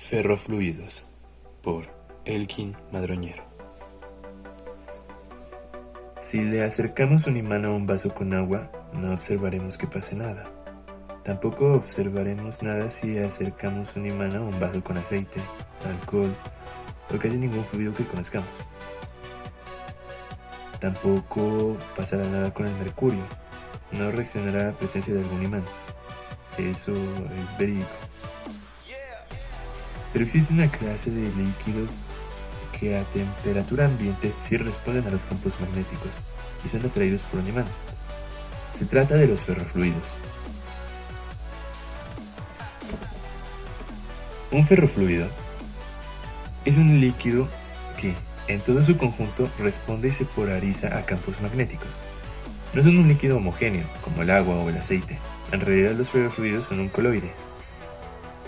Ferrofluidos, por Elkin Madroñero. Si le acercamos un imán a un vaso con agua, no observaremos que pase nada. Tampoco observaremos nada si acercamos un imán a un vaso con aceite, alcohol o casi ningún fluido que conozcamos. Tampoco pasará nada con el mercurio, no reaccionará a la presencia de algún imán. Eso es verídico. Pero existe una clase de líquidos que a temperatura ambiente sí responden a los campos magnéticos y son atraídos por un imán. Se trata de los ferrofluidos. Un ferrofluido es un líquido que, en todo su conjunto, responde y se polariza a campos magnéticos. No son un líquido homogéneo, como el agua o el aceite. En realidad los ferrofluidos son un coloide.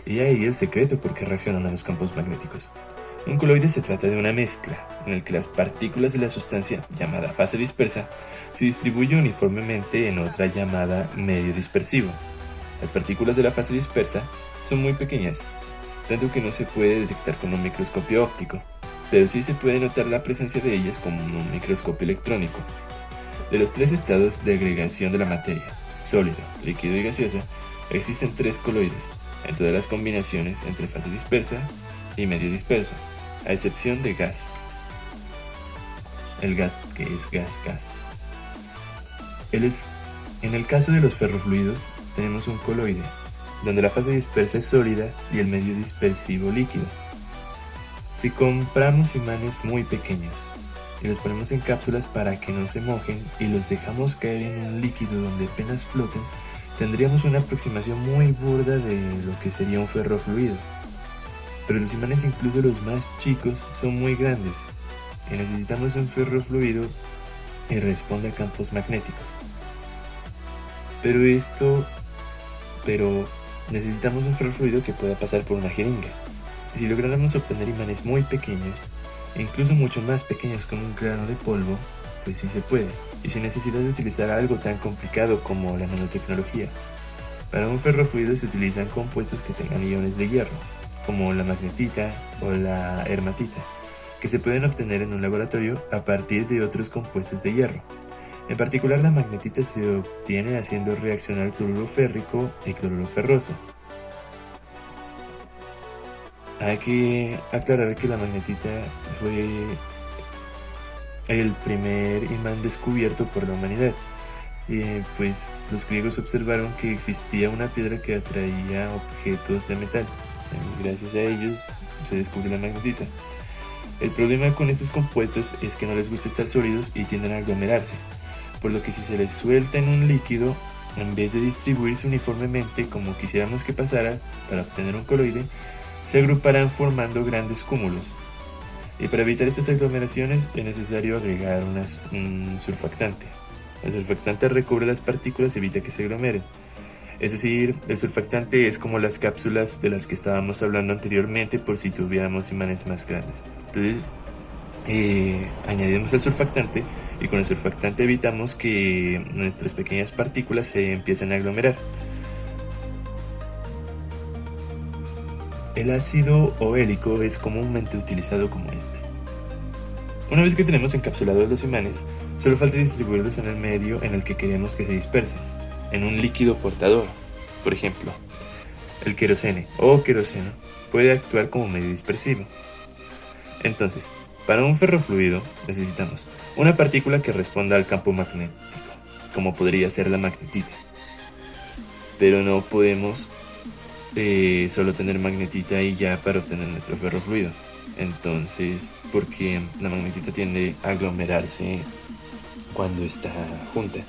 Y ahí el secreto por qué reaccionan a los campos magnéticos. Un coloide se trata de una mezcla, en el que las partículas de la sustancia, llamada fase dispersa, se distribuyen uniformemente en otra llamada medio dispersivo. Las partículas de la fase dispersa son muy pequeñas, tanto que no se puede detectar con un microscopio óptico, pero sí se puede notar la presencia de ellas con un microscopio electrónico. De los tres estados de agregación de la materia, sólido, líquido y gaseosa, existen tres coloides, en todas las combinaciones entre fase dispersa y medio disperso, a excepción de gas. El gas, que es gas-gas. En el caso de los ferrofluidos, tenemos un coloide, donde la fase dispersa es sólida y el medio dispersivo líquido. Si compramos imanes muy pequeños y los ponemos en cápsulas para que no se mojen y los dejamos caer en un líquido donde apenas floten, tendríamos una aproximación muy burda de lo que sería un ferrofluido. Pero los imanes, incluso los más chicos, son muy grandes y necesitamos un ferrofluido que responda a campos magnéticos. Pero necesitamos un ferrofluido que pueda pasar por una jeringa. Y si lográramos obtener imanes muy pequeños, e incluso mucho más pequeños como un grano de polvo, pues sí se puede, y sin necesidad de utilizar algo tan complicado como la nanotecnología. Para un ferrofluido se utilizan compuestos que tengan iones de hierro, como la magnetita o la hermatita, que se pueden obtener en un laboratorio a partir de otros compuestos de hierro. En particular, la magnetita se obtiene haciendo reaccionar cloruro férrico y cloruro ferroso. Hay que aclarar que la magnetita fue el primer imán descubierto por la humanidad. Pues los griegos observaron que existía una piedra que atraía objetos de metal, y gracias a ellos se descubrió la magnetita. El problema con estos compuestos es que no les gusta estar sólidos y tienden a aglomerarse, por lo que si se les suelta en un líquido, en vez de distribuirse uniformemente como quisiéramos que pasara para obtener un coloide, se agruparán formando grandes cúmulos. Y para evitar estas aglomeraciones es necesario agregar un surfactante. El surfactante recubre las partículas y evita que se aglomeren. Es decir, el surfactante es como las cápsulas de las que estábamos hablando anteriormente por si tuviéramos imanes más grandes. Entonces, añadimos el surfactante y con el surfactante evitamos que nuestras pequeñas partículas se empiecen a aglomerar. El ácido ohélico es comúnmente utilizado como este. Una vez que tenemos encapsulados los imanes, solo falta distribuirlos en el medio en el que queremos que se dispersen, en un líquido portador. Por ejemplo, el querosene o queroseno puede actuar como medio dispersivo. Entonces, para un ferrofluido necesitamos una partícula que responda al campo magnético, como podría ser la magnetita. Pero no podemos solo tener magnetita y ya para obtener nuestro ferrofluido. Entonces, porque la magnetita tiende a aglomerarse cuando está junta.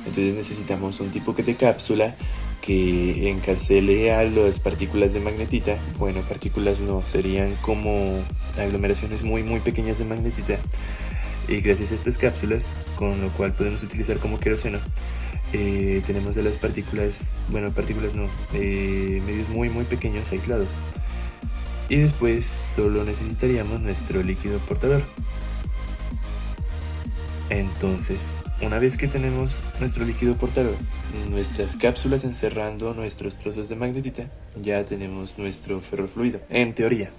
Entonces necesitamos un tipo de cápsula que encarcele a las partículas de magnetita. Bueno, partículas no, serían como aglomeraciones muy pequeñas de magnetita. Y gracias a estas cápsulas, con lo cual podemos utilizar como queroseno, tenemos de las partículas, medios muy pequeños aislados. Y después solo necesitaríamos nuestro líquido portador. Entonces, una vez que tenemos nuestro líquido portador, nuestras cápsulas encerrando nuestros trozos de magnetita, ya tenemos nuestro ferrofluido, en teoría.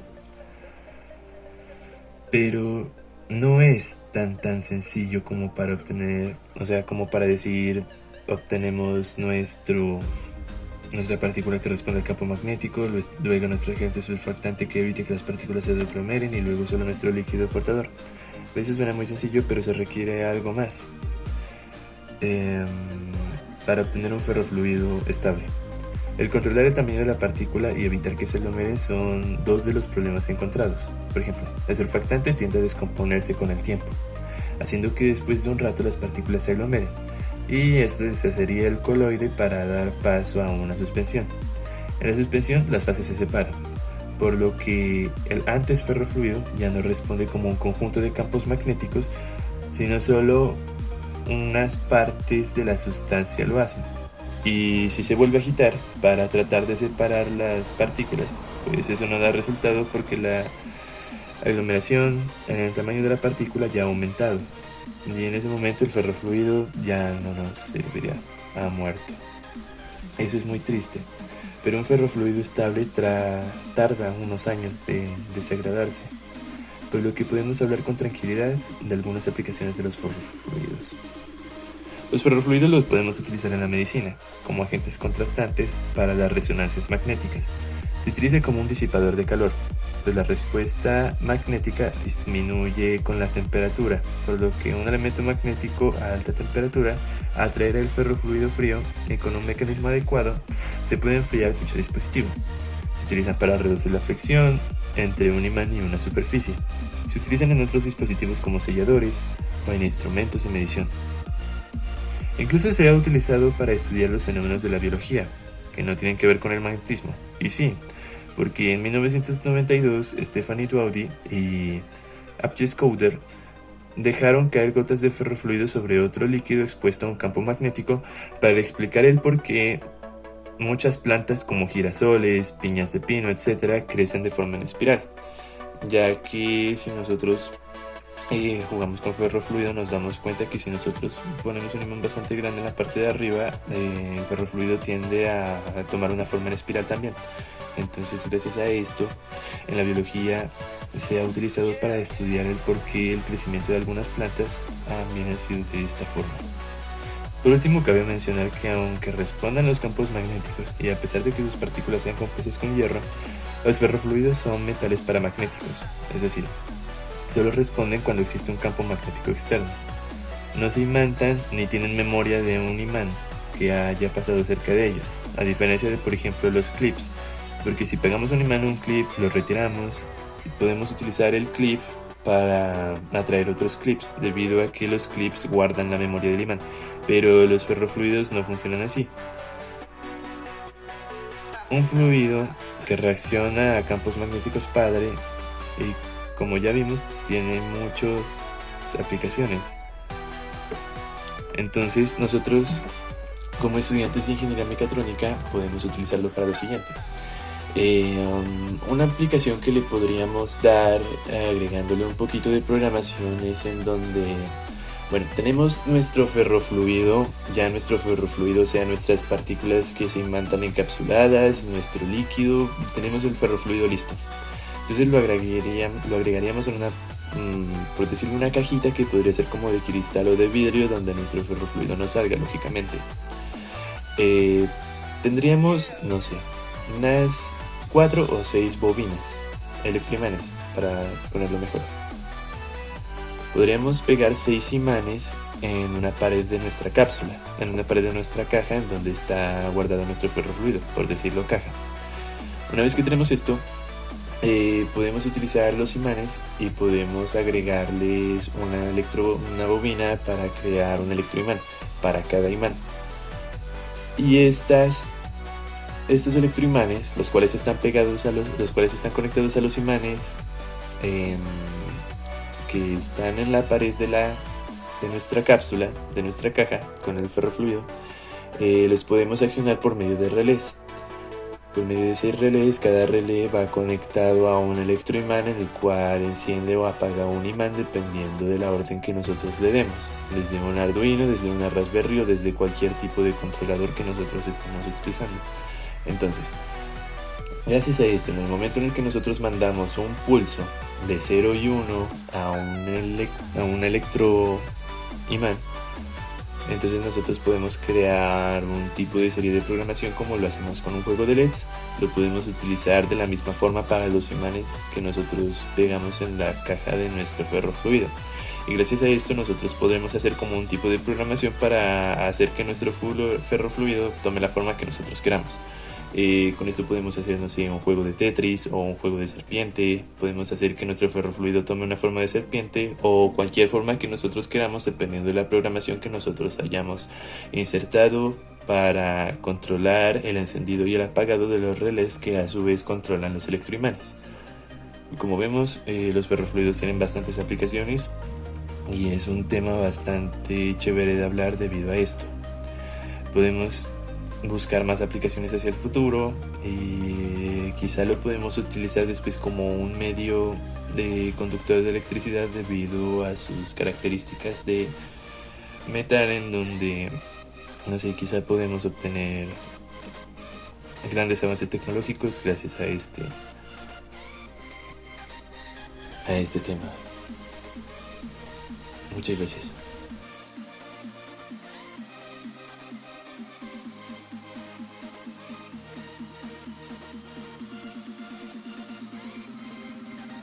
Pero no es tan sencillo como para obtener, o sea, como para decir, obtenemos nuestra partícula que responde al campo magnético, luego nuestro agente surfactante que evite que las partículas se deglomeren y luego solo nuestro líquido portador. Eso suena muy sencillo, pero se requiere algo más para obtener un ferrofluido estable. El controlar el tamaño de la partícula y evitar que se aglomere son dos de los problemas encontrados. Por ejemplo, el surfactante tiende a descomponerse con el tiempo, haciendo que después de un rato las partículas se aglomeren, y esto deshacería el coloide para dar paso a una suspensión. En la suspensión las fases se separan, por lo que el antes ferrofluido ya no responde como un conjunto de campos magnéticos, sino solo unas partes de la sustancia lo hacen. Y si se vuelve a agitar para tratar de separar las partículas, pues eso no da resultado porque la aglomeración en el tamaño de la partícula ya ha aumentado, y en ese momento el ferrofluido ya no nos servirá, ha muerto. Eso es muy triste, pero un ferrofluido estable tarda unos años en desagradarse, por lo que podemos hablar con tranquilidad de algunas aplicaciones de los ferrofluidos. Los ferrofluidos los podemos utilizar en la medicina, como agentes contrastantes para las resonancias magnéticas. Se utiliza como un disipador de calor, pues la respuesta magnética disminuye con la temperatura, por lo que un elemento magnético a alta temperatura atraerá el ferrofluido frío y con un mecanismo adecuado se puede enfriar dicho dispositivo. Se utilizan para reducir la fricción entre un imán y una superficie. Se utilizan en otros dispositivos como selladores o en instrumentos de medición. Incluso se ha utilizado para estudiar los fenómenos de la biología, que no tienen que ver con el magnetismo. Y sí, porque en 1992 Stefanie Doughty y Abje Schouder dejaron caer gotas de ferrofluido sobre otro líquido expuesto a un campo magnético para explicar el por qué muchas plantas como girasoles, piñas de pino, etc. crecen de forma en espiral, ya que si nosotros jugamos con ferrofluido nos damos cuenta que si nosotros ponemos un imán bastante grande en la parte de arriba, el ferrofluido tiende a tomar una forma en espiral también. Entonces, gracias a esto, en la biología se ha utilizado para estudiar el por qué el crecimiento de algunas plantas también ha sido de esta forma. Por último, cabe mencionar que aunque respondan los campos magnéticos y a pesar de que sus partículas sean compuestas con hierro, los ferrofluidos son metales paramagnéticos, es decir, solo responden cuando existe un campo magnético externo. No se imantan ni tienen memoria de un imán que haya pasado cerca de ellos, a diferencia de, por ejemplo, los clips, porque si pegamos un imán a un clip, lo retiramos y podemos utilizar el clip para atraer otros clips, debido a que los clips guardan la memoria del imán, pero los ferrofluidos no funcionan así. Un fluido que reacciona a campos magnéticos padre y, como ya vimos, tiene muchas aplicaciones. Entonces nosotros, como estudiantes de ingeniería mecatrónica, podemos utilizarlo para lo siguiente. Una aplicación que le podríamos dar agregándole un poquito de programación es en donde, bueno, tenemos nuestro ferrofluido, o sea, nuestras partículas que se imantan encapsuladas, nuestro líquido, tenemos el ferrofluido listo. Entonces lo agregaríamos en una, por decirlo, una cajita que podría ser como de cristal o de vidrio, donde nuestro ferrofluido no salga, lógicamente. Tendríamos, no sé, unas 4 o 6 bobinas, electroimanes, para ponerlo mejor. Podríamos pegar 6 imanes en una pared de nuestra cápsula, en una pared de nuestra caja en donde está guardado nuestro ferrofluido, por decirlo caja. Una vez que tenemos esto, podemos utilizar los imanes y podemos agregarles una bobina para crear un electroimán para cada imán. Y estos electroimanes, los cuales están conectados a los imanes que están en la pared de nuestra cápsula, de nuestra caja con el ferrofluido, los podemos accionar por medio de relés. Por medio de 6 relés, cada relé va conectado a un electroimán en el cual enciende o apaga un imán dependiendo de la orden que nosotros le demos, desde un Arduino, desde una Raspberry o desde cualquier tipo de controlador que nosotros estemos utilizando. Entonces, gracias a esto, en el momento en el que nosotros mandamos un pulso de 0 y 1 a un electroimán, entonces nosotros podemos crear un tipo de serie de programación como lo hacemos con un juego de LEDs. Lo podemos utilizar de la misma forma para los imanes que nosotros pegamos en la caja de nuestro ferrofluido. Y gracias a esto nosotros podremos hacer como un tipo de programación para hacer que nuestro ferrofluido tome la forma que nosotros queramos. Con esto podemos hacer, no sé, un juego de Tetris o un juego de serpiente. Podemos hacer que nuestro ferrofluido tome una forma de serpiente o cualquier forma que nosotros queramos dependiendo de la programación que nosotros hayamos insertado para controlar el encendido y el apagado de los relés que a su vez controlan los electroimanes. Como vemos, los ferrofluidos tienen bastantes aplicaciones y es un tema bastante chévere de hablar debido a esto. Podemos buscar más aplicaciones hacia el futuro y quizá lo podemos utilizar después como un medio de conductor de electricidad debido a sus características de metal, en donde, no sé, quizá podemos obtener grandes avances tecnológicos gracias a este tema. Muchas gracias.